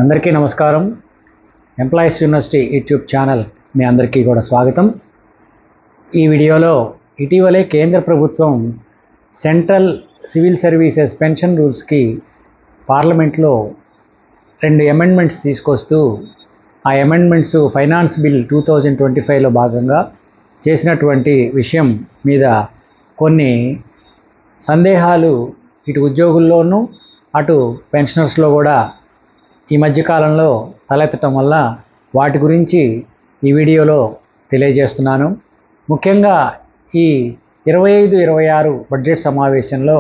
అందరికీ నమస్కారం. Employees university YouTube channel మీ అందరికీ కూడా స్వాగతం. ఈ వీడియోలో ఇటీవలే కేంద్ర ప్రభుత్వం సెంట్రల్ సివిల్ సర్వీసెస్ పెన్షన్ రూల్స్కి పార్లమెంట్లో 2 అమెండ్మెంట్స్ తీసుకొస్తూ ఆ అమెండ్మెంట్స్ ఫైనాన్స్ బిల్ 2025లో భాగంగా చేసినటువంటి విషయం మీద కొన్ని సందేహాలు ఇటు ఉద్యోగుల్లోనూ అటు పెన్షనర్స్లో కూడా ఈ మధ్యకాలంలో తలెత్తటం వల్ల వాటి గురించి ఈ వీడియోలో తెలియజేస్తున్నాను. ముఖ్యంగా ఈ 25-26 బడ్జెట్ సమావేశంలో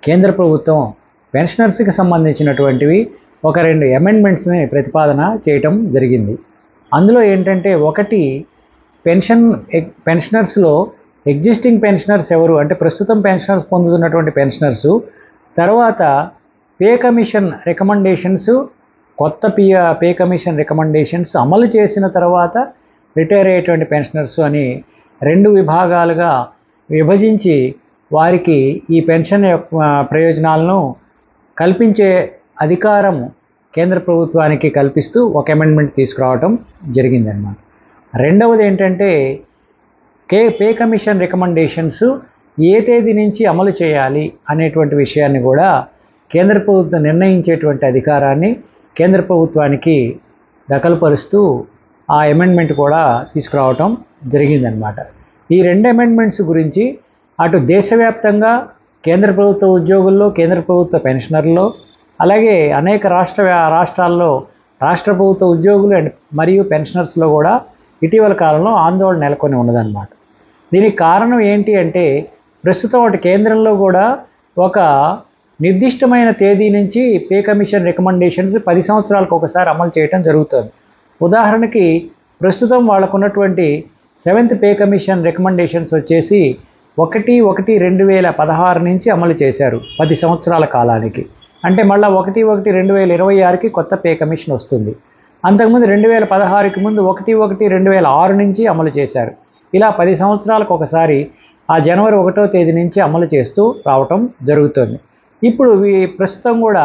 కేంద్ర ప్రభుత్వం పెన్షనర్స్కి సంబంధించినటువంటివి ఒక 2 అమెండ్మెంట్స్ని ప్రతిపాదన చేయటం జరిగింది. అందులో ఏంటంటే, ఒకటి పెన్షనర్స్లో ఎగ్జిస్టింగ్ పెన్షనర్స్ ఎవరు అంటే ప్రస్తుతం పెన్షనర్స్ పొందుతున్నటువంటి పెన్షనర్సు, తర్వాత పే కమిషన్ రికమెండేషన్స్, కొత్త పే కమిషన్ రికమెండేషన్స్ అమలు చేసిన తర్వాత రిటైర్ అయ్యేటువంటి పెన్షనర్స్ అని 2 విభాగాలుగా విభజించి వారికి ఈ పెన్షన్ ప్రయోజనాలను కల్పించే అధికారం కేంద్ర ప్రభుత్వానికి కల్పిస్తూ ఒక అమెండ్మెంట్ తీసుకురావటం జరిగిందన్నమాట. రెండవది ఏంటంటే, పే కమిషన్ రికమెండేషన్స్ ఏ తేదీ నుంచి అమలు చేయాలి అనేటువంటి విషయాన్ని కూడా కేంద్ర ప్రభుత్వం నిర్ణయించేటువంటి అధికారాన్ని కేంద్ర ప్రభుత్వానికి దఖలుపరుస్తూ ఆ అమెండ్మెంట్ కూడా తీసుకురావటం జరిగిందనమాట. ఈ 2 అమెండ్మెంట్స్ గురించి అటు దేశవ్యాప్తంగా కేంద్ర ప్రభుత్వ ఉద్యోగుల్లో, కేంద్ర ప్రభుత్వ పెన్షనర్లో, అలాగే అనేక రాష్ట్రాల్లో రాష్ట్ర ప్రభుత్వ ఉద్యోగులు మరియు పెన్షనర్స్లో కూడా ఇటీవల కాలంలో ఆందోళన నెలకొని ఉన్నదన్నమాట. దీనికి కారణం ఏంటి అంటే, ప్రస్తుతం అటు కేంద్రంలో కూడా ఒక నిర్దిష్టమైన తేదీ నుంచి పే కమిషన్ రికమెండేషన్స్ 10 సంవత్సరాలకు ఒకసారి అమలు చేయటం జరుగుతుంది. ఉదాహరణకి ప్రస్తుతం వాళ్ళకున్నటువంటి 7th పే కమిషన్ రికమెండేషన్స్ వచ్చేసి 1/1/2016 నుంచి అమలు చేశారు 10 సంవత్సరాల కాలానికి. అంటే మళ్ళీ 1/1/2026కి కొత్త పే కమిషన్ వస్తుంది. అంతకుముందు 2016కి ముందు 1/1/2006 నుంచి అమలు చేశారు. ఇలా 10 సంవత్సరాలకు ఒకసారి ఆ జనవరి 1వ తేదీ నుంచి అమలు చేస్తూ రావటం జరుగుతుంది. ఇప్పుడు ప్రస్తుతం కూడా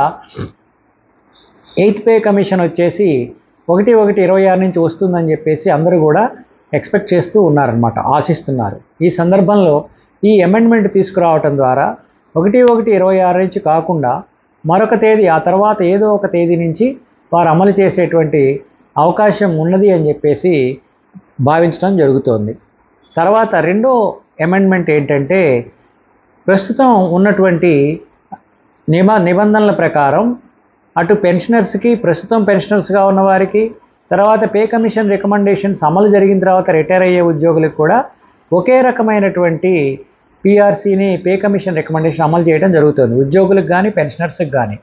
8th పే కమిషన్ వచ్చేసి 1/1/26 నుంచి వస్తుందని చెప్పేసి అందరూ కూడా ఎక్స్పెక్ట్ చేస్తూ ఉన్నారనమాట, ఆశిస్తున్నారు. ఈ సందర్భంలో ఈ అమెండ్మెంట్ తీసుకురావటం ద్వారా 1/1/26 నుంచి కాకుండా మరొక తేదీ, ఆ తర్వాత ఏదో ఒక తేదీ నుంచి వారు అమలు చేసేటువంటి అవకాశం ఉన్నది అని చెప్పేసి భావించడం జరుగుతోంది. తర్వాత రెండో అమెండ్మెంట్ ఏంటంటే, ప్రస్తుతం ఉన్నటువంటి నిబంధనల ప్రకారం అటు పెన్షనర్స్కి, ప్రస్తుతం పెన్షనర్స్గా ఉన్నవారికి, తర్వాత పే కమిషన్ రికమెండేషన్స్ అమలు జరిగిన తర్వాత రిటైర్ అయ్యే ఉద్యోగులకు కూడా ఒకే రకమైనటువంటి పిఆర్సీని, పే కమిషన్ రికమెండేషన్ అమలు చేయడం జరుగుతుంది. ఉద్యోగులకు కానీ పెన్షనర్స్కి కానీ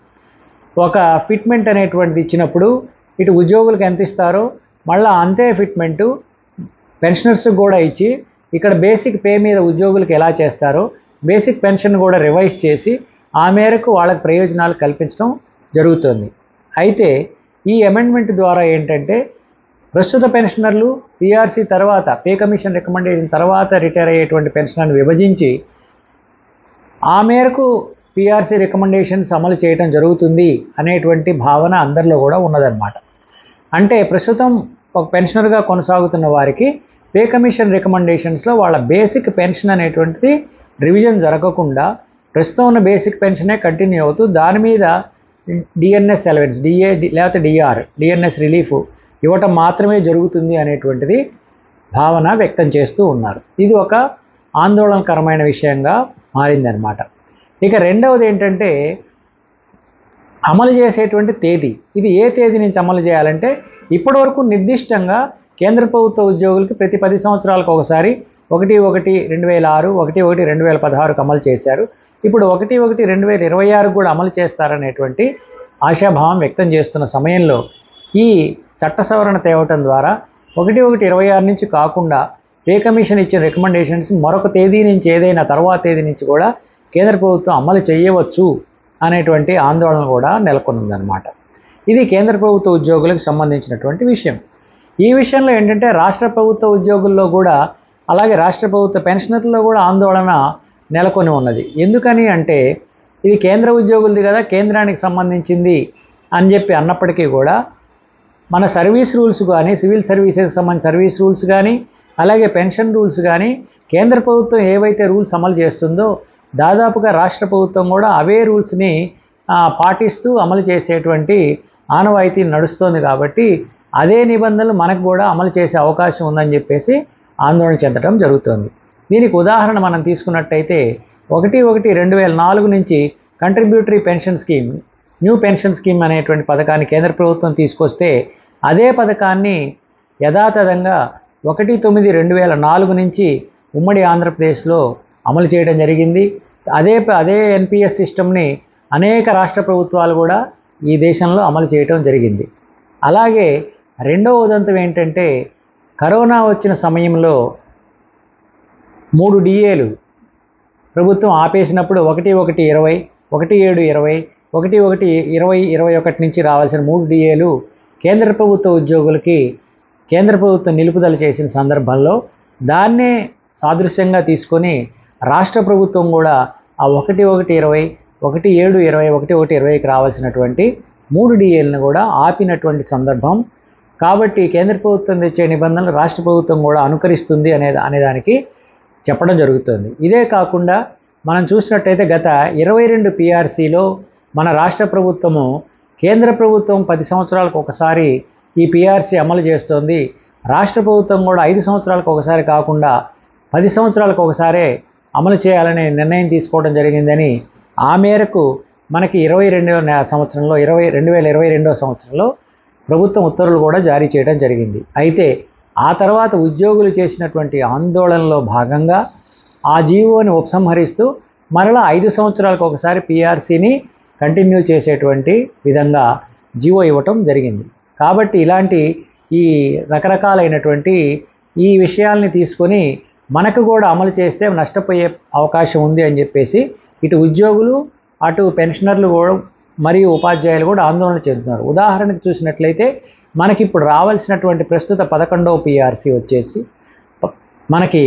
ఒక ఫిట్మెంట్ అనేటువంటిది ఇచ్చినప్పుడు ఇటు ఉద్యోగులకు ఎంత ఇస్తారో మళ్ళీ అంతే ఫిట్మెంటు పెన్షనర్స్కి కూడా ఇచ్చి, ఇక్కడ బేసిక్ పే మీద ఉద్యోగులకు ఎలా చేస్తారో బేసిక్ పెన్షన్ కూడా రివైజ్ చేసి ఆ మేరకు వాళ్ళకి ప్రయోజనాలు కల్పించడం జరుగుతుంది. అయితే ఈ అమెండ్మెంట్ ద్వారా ఏంటంటే, ప్రస్తుత పెన్షనర్లు పిఆర్సీ తర్వాత, పే కమిషన్ రికమెండేషన్ తర్వాత రిటైర్ అయ్యేటువంటి పెన్షనర్ని విభజించి ఆ మేరకు పిఆర్సీ రికమెండేషన్స్ అమలు చేయడం జరుగుతుంది అనేటువంటి భావన అందరిలో కూడా ఉన్నదన్నమాట. అంటే ప్రస్తుతం ఒక పెన్షనర్గా కొనసాగుతున్న వారికి పే కమిషన్ రికమెండేషన్స్లో వాళ్ళ బేసిక్ పెన్షన్ అనేటువంటిది రివిజన్ జరగకుండా ప్రస్తుతం ఉన్న బేసిక్ పెన్షనే కంటిన్యూ అవుతూ దాని మీద డిఎన్ఎస్ అలవెన్స్, లేకపోతే డిఎన్ఎస్ రిలీఫ్ ఇవ్వటం మాత్రమే జరుగుతుంది అనేటువంటిది భావన వ్యక్తం చేస్తూ ఉన్నారు. ఇది ఒక ఆందోళనకరమైన విషయంగా మారిందనమాట. ఇక రెండవది ఏంటంటే, అమలు చేసేటువంటి తేదీ. ఇది ఏ తేదీ నుంచి అమలు చేయాలంటే, ఇప్పటివరకు నిర్దిష్టంగా కేంద్ర ప్రభుత్వ ఉద్యోగులకి ప్రతి 10 సంవత్సరాలకు ఒకసారి 1/1/2006, 1/1/2016కు అమలు చేశారు. ఇప్పుడు 1/1/2026 కూడా అమలు చేస్తారనేటువంటి ఆశాభావం వ్యక్తం చేస్తున్న సమయంలో ఈ చట్ట సవరణ తేవటం ద్వారా 1/1/26 నుంచి కాకుండా పే కమిషన్ ఇచ్చిన రికమెండేషన్స్ మరొక తేదీ నుంచి, ఏదైనా తర్వాత తేదీ నుంచి కూడా కేంద్ర ప్రభుత్వం అమలు చేయవచ్చు అనేటువంటి ఆందోళన కూడా నెలకొందన్నమాట. ఇది కేంద్ర ప్రభుత్వ ఉద్యోగులకు సంబంధించినటువంటి విషయం. ఈ విషయంలో ఏంటంటే, రాష్ట్ర ప్రభుత్వ ఉద్యోగుల్లో కూడా అలాగే రాష్ట్ర ప్రభుత్వ పెన్షనర్లలో కూడా ఆందోళన నెలకొని ఉన్నది. ఎందుకని అంటే ఇది కేంద్ర ఉద్యోగులది కదా, కేంద్రానికి సంబంధించింది అని చెప్పి అన్నప్పటికీ కూడా మన సర్వీస్ రూల్స్ కానీ, సివిల్ సర్వీసెస్ సంబంధించిన సర్వీస్ రూల్స్ కానీ, అలాగే పెన్షన్ రూల్స్ కానీ కేంద్ర ప్రభుత్వం ఏవైతే రూల్స్ అమలు చేస్తుందో దాదాపుగా రాష్ట్ర ప్రభుత్వం కూడా అవే రూల్స్ని పాటిస్తూ అమలు చేసేటువంటి ఆనవాయితీ నడుస్తోంది. కాబట్టి అదే నిబంధనలు మనకు కూడా అమలు చేసే అవకాశం ఉందని చెప్పేసి ఆందోళన చెందడం జరుగుతుంది. దీనికి ఉదాహరణ మనం తీసుకున్నట్టయితే 1/1/2004 నుంచి contributory pension scheme, new pension scheme అనేటువంటి పథకాన్ని కేంద్ర ప్రభుత్వం తీసుకొస్తే అదే పథకాన్ని యథాతథంంగా 1/9/2004 నుంచి ఉమ్మడి ఆంధ్రప్రదేశ్లో అమలు చేయడం జరిగింది. అదే ఎన్పిఎస్ సిస్టమ్ని అనేక రాష్ట్ర ప్రభుత్వాలు కూడా ఈ దేశంలో అమలు చేయడం జరిగింది. అలాగే రెండవ ఉదంతం ఏంటంటే కరోనా వచ్చిన సమయంలో 3 డిఏలు ప్రభుత్వం ఆపేసినప్పుడు 1/1/20, 1/7/20, 1/1/2021 నుంచి రావాల్సిన 3 డిఏలు కేంద్ర ప్రభుత్వ ఉద్యోగులకి కేంద్ర ప్రభుత్వం నిలుపుదల చేసిన సందర్భంలో దాన్నే సాదృశ్యంగా తీసుకొని రాష్ట్ర ప్రభుత్వం కూడా ఆ 1/1/20, 1/7/20, 1/1/20కి రావాల్సినటువంటి 3 డిఏలను కూడా ఆపినటువంటి సందర్భం. కాబట్టి కేంద్ర ప్రభుత్వం తెచ్చే నిబంధనలు రాష్ట్ర ప్రభుత్వం కూడా అనుకరిస్తుంది అనేదానికి చెప్పడం జరుగుతుంది. ఇదే కాకుండా మనం చూసినట్టయితే గత 22 పిఆర్సీలో మన రాష్ట్ర ప్రభుత్వము కేంద్ర ప్రభుత్వం 10 సంవత్సరాలకు ఒకసారి ఈ పిఆర్సీ అమలు చేస్తోంది. రాష్ట్ర ప్రభుత్వం కూడా 5 సంవత్సరాలకు ఒకసారి కాకుండా 10 సంవత్సరాలకు ఒకసారే అమలు చేయాలనే నిర్ణయం తీసుకోవడం జరిగిందని ఆ మేరకు మనకి 2022వ సంవత్సరంలో ప్రభుత్వం ఉత్తర్వులు కూడా జారీ చేయడం జరిగింది. అయితే ఆ తర్వాత ఉద్యోగులు చేసినటువంటి ఆందోళనలో భాగంగా ఆ జీవోని ఉపసంహరిస్తూ మరలా 5 సంవత్సరాలకు ఒకసారి పిఆర్సీని కంటిన్యూ చేసేటువంటి విధంగా జీవో ఇవ్వటం జరిగింది. కాబట్టి ఇలాంటి ఈ రకరకాలైనటువంటి ఈ విషయాల్ని తీసుకొని మనకు కూడా అమలు చేస్తే నష్టపోయే అవకాశం ఉంది అని చెప్పేసి ఇటు ఉద్యోగులు అటు పెన్షనర్లు కూడా మరియు ఉపాధ్యాయులు కూడా ఆందోళన చెందుతున్నారు. ఉదాహరణకు చూసినట్లయితే మనకి ఇప్పుడు రావాల్సినటువంటి ప్రస్తుత 11వ పిఆర్సీ వచ్చేసి మనకి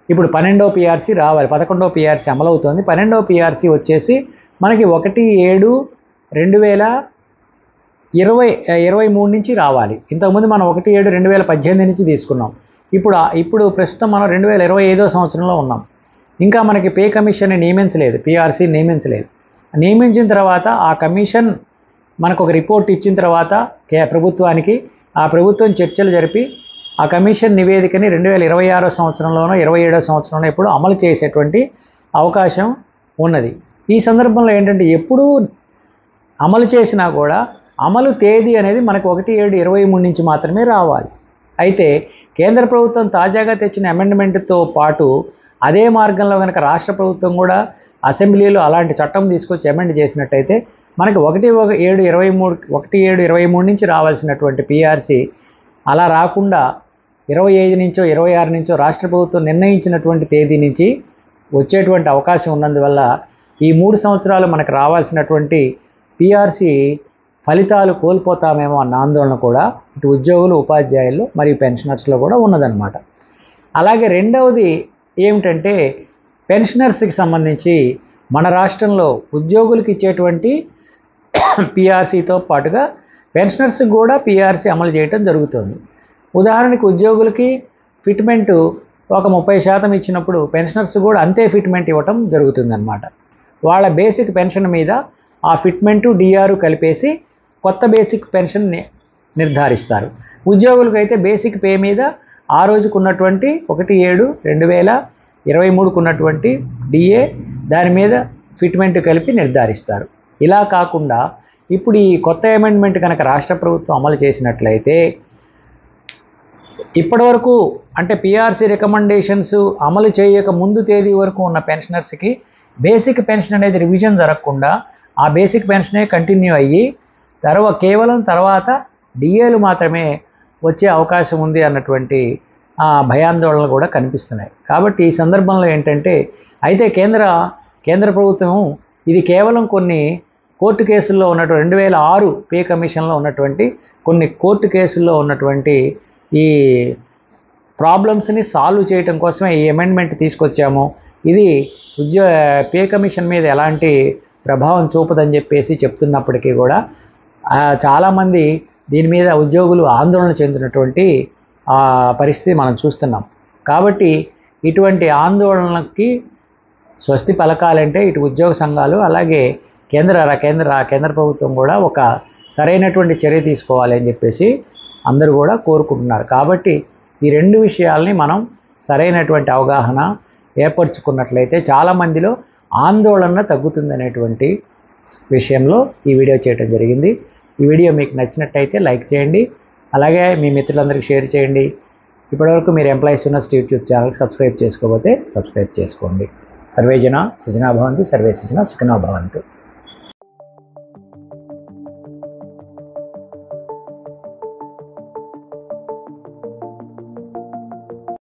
ఇప్పుడు 12వ పిఆర్సీ రావాలి. 11వ పిఆర్సీ అమలవుతోంది. 12వ పిఆర్సీ వచ్చేసి మనకి 1/7/2023 నుంచి రావాలి. ఇంతకుముందు మనం 1/7/2018 నుంచి తీసుకున్నాం. ఇప్పుడు ప్రస్తుతం మనం 2025వ సంవత్సరంలో ఉన్నాం. ఇంకా మనకి పే కమిషన్ని నియమించలేదు, పిఆర్సీ నియమించలేదు. నియమించిన తర్వాత ఆ కమిషన్ మనకు ఒక రిపోర్ట్ ఇచ్చిన తర్వాత ప్రభుత్వానికి ఆ ప్రభుత్వం చర్చలు జరిపి ఆ కమిషన్ నివేదికని 2026వ సంవత్సరంలోనో 27వ సంవత్సరంలో ఇప్పుడు అమలు చేసేటువంటి అవకాశం ఉన్నది. ఈ సందర్భంలో ఏంటంటే ఎప్పుడూ అమలు చేసినా కూడా అమలు తేదీ అనేది మనకు 1/7/23 నుంచి మాత్రమే రావాలి. అయితే కేంద్ర ప్రభుత్వం తాజాగా తెచ్చిన అమెండ్మెంట్తో పాటు అదే మార్గంలో కనుక రాష్ట్ర ప్రభుత్వం కూడా అసెంబ్లీలో అలాంటి చట్టం తీసుకొచ్చి అమెండ్ చేసినట్టయితే మనకి 1/7/23 నుంచి రావాల్సినటువంటి పిఆర్సీ అలా రాకుండా 25 నుంచో 26 నుంచో రాష్ట్ర ప్రభుత్వం నిర్ణయించినటువంటి తేదీ నుంచి వచ్చేటువంటి అవకాశం ఉన్నందువల్ల ఈ 3 సంవత్సరాలు మనకు రావాల్సినటువంటి పిఆర్సీ ఫలితాలు కోల్పోతామేమో అన్న ఆందోళన కూడా ఇటు ఉద్యోగులు, ఉపాధ్యాయులు మరియు పెన్షనర్స్లో కూడా ఉన్నదన్నమాట. అలాగే రెండవది ఏమిటంటే పెన్షనర్స్కి సంబంధించి మన రాష్ట్రంలో ఉద్యోగులకు ఇచ్చేటువంటి పిఆర్సీతో పాటుగా పెన్షనర్స్కి కూడా పిఆర్సీ అమలు చేయడం జరుగుతుంది. ఉదాహరణకి ఉద్యోగులకి ఫిట్మెంటు ఒక 30% ఇచ్చినప్పుడు పెన్షనర్స్ కూడా అంతే ఫిట్మెంట్ ఇవ్వటం జరుగుతుందన్నమాట. వాళ్ళ బేసిక్ పెన్షన్ మీద ఆ ఫిట్మెంటు డిఆర్ కలిపేసి కొత్త బేసిక్ పెన్షన్ నిర్ధారిస్తారు. ఉద్యోగులకైతే బేసిక్ పే మీద ఆ రోజుకు ఉన్నటువంటి 1/7/2023 ఉన్నటువంటి డిఏ దాని మీద ఫిట్మెంట్ కలిపి నిర్ధారిస్తారు. ఇలా కాకుండా ఇప్పుడు ఈ కొత్త అమెండ్మెంట్ కనుక రాష్ట్ర ప్రభుత్వం అమలు చేసినట్లయితే ఇప్పటివరకు అంటే పిఆర్సీ రికమెండేషన్స్ అమలు చేయక ముందు తేదీ వరకు ఉన్న పెన్షనర్స్కి బేసిక్ పెన్షన్ అనేది రివిజన్ జరగకుండా ఆ బేసిక్ పెన్షనే కంటిన్యూ అయ్యి కేవలం తర్వాత డిఏలు మాత్రమే వచ్చే అవకాశం ఉంది అన్నటువంటి భయాందోళనలు కూడా కనిపిస్తున్నాయి. కాబట్టి ఈ సందర్భంలో ఏంటంటే అయితే కేంద్ర ప్రభుత్వం ఇది కేవలం కొన్ని కోర్టు కేసుల్లో ఉన్నటువంటి 2006 పే కమిషన్లో ఉన్నటువంటి కొన్ని కోర్టు కేసుల్లో ఉన్నటువంటి ఈ ప్రాబ్లమ్స్ని సాల్వ్ చేయటం కోసమే ఈ అమెండ్మెంట్ తీసుకొచ్చాము. ఇది పే కమిషన్ మీద ఎలాంటి ప్రభావం చూపదని చెప్పేసి చెప్తున్నప్పటికీ కూడా చాలామంది దీని మీద ఉద్యోగులు ఆందోళన చెందినటువంటి పరిస్థితి మనం చూస్తున్నాం. కాబట్టి ఇటువంటి ఆందోళనకి స్వస్తి పలకాలంటే ఇటు ఉద్యోగ సంఘాలు అలాగే కేంద్ర ప్రభుత్వం కూడా ఒక సరైనటువంటి చర్య తీసుకోవాలి అని చెప్పేసి అందరూ కూడా కోరుకుంటున్నారు. కాబట్టి ఈ రెండు విషయాల్ని మనం సరైనటువంటి అవగాహన ఏర్పరచుకున్నట్లయితే చాలామందిలో ఆందోళన తగ్గుతుందనేటువంటి విషయంలో ఈ వీడియో చేయడం జరిగింది. ఈ వీడియో మీకు నచ్చినట్టయితే లైక్ చేయండి, అలాగే మీ మిత్రులందరికీ షేర్ చేయండి. ఇప్పటివరకు మీరు ఎంప్లాయీస్ యూనివర్సిటీ యూట్యూబ్ ఛానల్కి సబ్స్క్రైబ్ చేసుకోకపోతే సబ్స్క్రైబ్ చేసుకోండి. సర్వే జన సుజనా భవంతు, సర్వే సుజనా సుఖినో భవంతు.